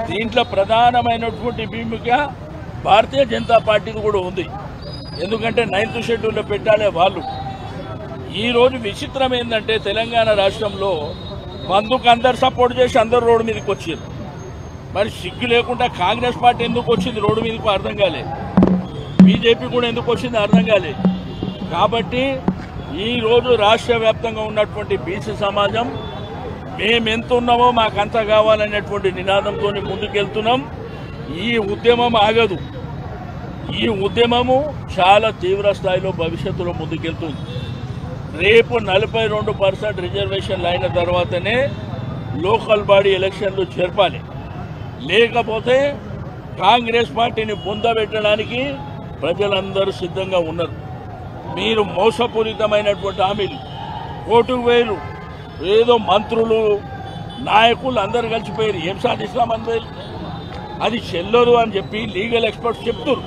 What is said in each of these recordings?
దీంట్లో ప్రధానమైనటువంటి భూమిక భారతీయ జనతా పార్టీది కూడా ఉంది. ఎందుకంటే 9th షెడ్యూల్లో పెట్టాలే వాళ్ళు. ఈరోజు విచిత్రం ఏంటంటే తెలంగాణ రాష్ట్రంలో బంధుకు అందరు సపోర్ట్ చేసి అందరు రోడ్డు మీదకి వచ్చారు. మరి సిగ్గు లేకుండా కాంగ్రెస్ పార్టీ ఎందుకు వచ్చింది రోడ్డు మీదకు అర్థం కాలే, బీజేపీ కూడా ఎందుకు వచ్చింది అర్థం కాలే. కాబట్టి ఈరోజు రాష్ట్ర వ్యాప్తంగా ఉన్నటువంటి బీసీ సమాజం మేమెంత ఉన్నామో మాకంత కావాలనేటువంటి నినాదంతో ముందుకెళ్తున్నాం. ఈ ఉద్యమం ఆగదు. ఈ ఉద్యమము చాలా తీవ్ర స్థాయిలో భవిష్యత్తులో ముందుకెళ్తుంది. రేపు 42% రిజర్వేషన్లు అయిన తర్వాతనే లోకల్ బాడీ ఎలక్షన్లు జరపాలి. లేకపోతే కాంగ్రెస్ పార్టీని బొందబెట్టడానికి ప్రజలందరూ సిద్ధంగా ఉన్నారు. మీరు మోసపూరితమైనటువంటి హామీలు, కోర్టుకు వేలు, ఏదో మంత్రులు నాయకులు అందరు కలిసిపోయారు, ఏం సాధిస్తామని వేలు, అది చెల్లరు అని చెప్పి లీగల్ ఎక్స్పర్ట్స్ చెప్తున్నారు,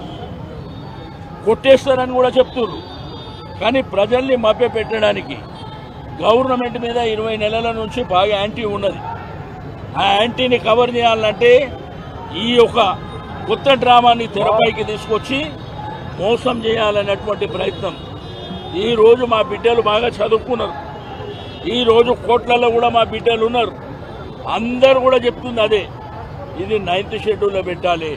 కొట్టేస్తారని కూడా చెప్తున్నారు. కానీ ప్రజల్ని మభ్య పెట్టడానికి గవర్నమెంట్ మీద 20 నెలల నుంచి బాగా యాంటీ ఉన్నది. ఆ యాంటీని కవర్ చేయాలంటే ఈ యొక్క కొత్త డ్రామాని తెరపైకి తీసుకొచ్చి మోసం చేయాలనేటువంటి ప్రయత్నం. ఈరోజు మా బిడ్డలు బాగా చదువుకున్నారు, ఈరోజు కోట్లలో కూడా మా బిడ్డలు ఉన్నారు. అందరూ కూడా చెప్తుంది అదే, ఇది 9th షెడ్యూల్లో పెట్టాలి,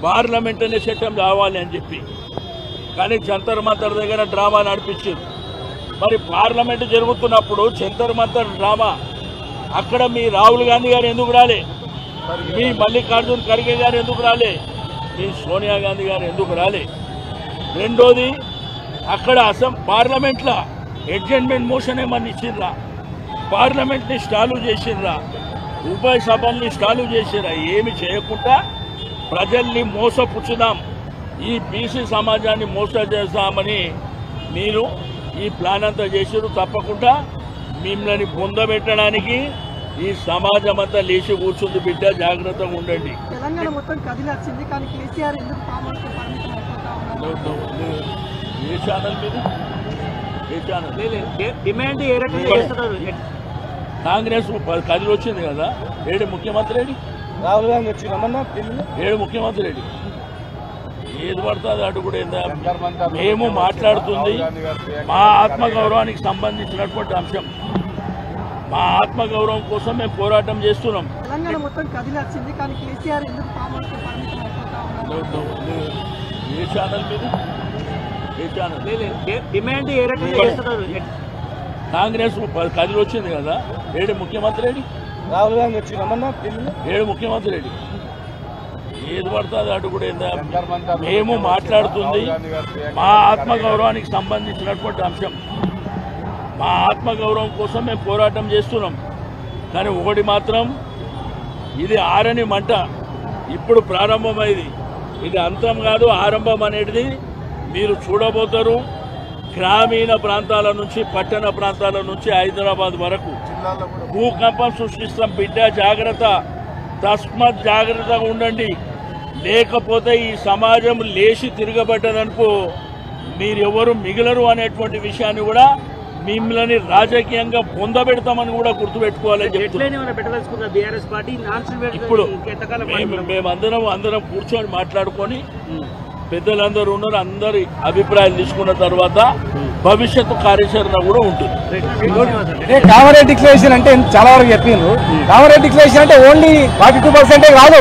పార్లమెంట్ అనే చట్టం రావాలి అని చెప్పి. కానీ జంతర్ మంతర్ దగ్గర డ్రామా నడిపించారు. మరి పార్లమెంట్ జరుగుతున్నప్పుడు జంతర్ మంతర్ డ్రామా అక్కడ మీ రాహుల్ గాంధీ గారు ఎందుకు రాలే, మీ మల్లికార్జున్ ఖర్గే గారు ఎందుకు రాలే, మీ సోనియా గాంధీ గారు ఎందుకు రాలే? రెండోది, అక్కడ పార్లమెంట్లో అడ్జర్న్మెంట్ మోషన్ ఏమన్నా ఇచ్చిర్రా, పార్లమెంట్ని స్టాలు చేసిర్రా, ఉభయ సభల్ని స్టాలు చేసిర్రా? ఏమి చేయకుండా ప్రజల్ని మోసపుచ్చుదాం, ఈ బీసీ సమాజాన్ని మోసం చేస్తామని మీరు ఈ ప్లాన్ అంతా చేసారు. తప్పకుండా మిమ్మల్ని పొందబెట్టడానికి ఈ సమాజం అంతా లేచి కూర్చుంది. బిడ్డ జాగ్రత్తగా ఉండండి. తెలంగాణ మొత్తం కదిలి వచ్చింది, కానీ కేసీఆర్ ఎందుకు ఏ ఛానల్ మీద ఏ ఛానల్ డిమాండ్ ఏ రకంగా చేస్తున్నారు? కాంగ్రెస్ కదిలి వచ్చింది కదా, ఏడు ముఖ్యమంత్రి రెడ్డి, రాహుల్ గాంధీ వచ్చిందమ్మన్నా, ఏడు ముఖ్యమంత్రి రెడ్డి ఏది పడుతుంది అటు కూడా ఏందా? మేము మాట్లాడుతుంది మా ఆత్మగౌరవానికి సంబంధించినటువంటి అంశం. మా ఆత్మగౌరవం కోసం మేము పోరాటం చేస్తున్నాం. తెలంగాణ మొత్తం కదిలి వచ్చింది, కానీ కేసీఆర్ ఎందుకు ఏ ఛానల్ మీద ఏ ఛానల్ డిమాండ్ ఏ రకంగా చేస్తున్నారు? కాంగ్రెస్ కదిలి వచ్చింది కదా, ఏడు ముఖ్యమంత్రి రెడ్డి, రాహుల్ గాంధీ వచ్చిందమ్మన్నా, ఏడు ముఖ్యమంత్రి రెడ్డి ఏది పడుతుంది అటు కూడా ఏందా? మేము మాట్లాడుతుంది మా ఆత్మగౌరవానికి సంబంధించినటువంటి అంశం. మా ఆత్మగౌరవం కోసం మేము పోరాటం చేస్తున్నాం. కానీ ఒకటి మాత్రం, ఇది ఆరని మంట ఇప్పుడు ప్రారంభమైంది, ఇది అంతం కాదు, ఆరంభం అనేది మీరు చూడబోతారు. గ్రామీణ ప్రాంతాల నుంచి పట్టణ ప్రాంతాల నుంచి హైదరాబాద్ వరకు భూకంపం సృష్టిస్తాం. బిడ్డ జాగ్రత్త, తస్మత్ జాగ్రత్తగా ఉండండి. లేకపోతే ఈ సమాజం లేచి తిరగబడ్డదనుకో మీరెవరు మిగలరు అనేటువంటి విషయాన్ని కూడా మిమ్మల్ని రాజకీయంగా పొందబెడతామని కూడా గుర్తుపెట్టుకోవాలని ఇప్పుడు మేమందరం కూర్చొని మాట్లాడుకొని పెద్దలందరూ ఉన్నారు, అందరి అభిప్రాయాలు తీసుకున్న తర్వాత భవిష్యత్తు కార్యాచరణ కూడా ఉంటుంది. కామన్ డిక్లరేషన్ అంటే చాలా వరకు చెప్పిండ్రు. కామన్ డిక్లరేషన్ అంటే ఓన్లీ 42% కాదు.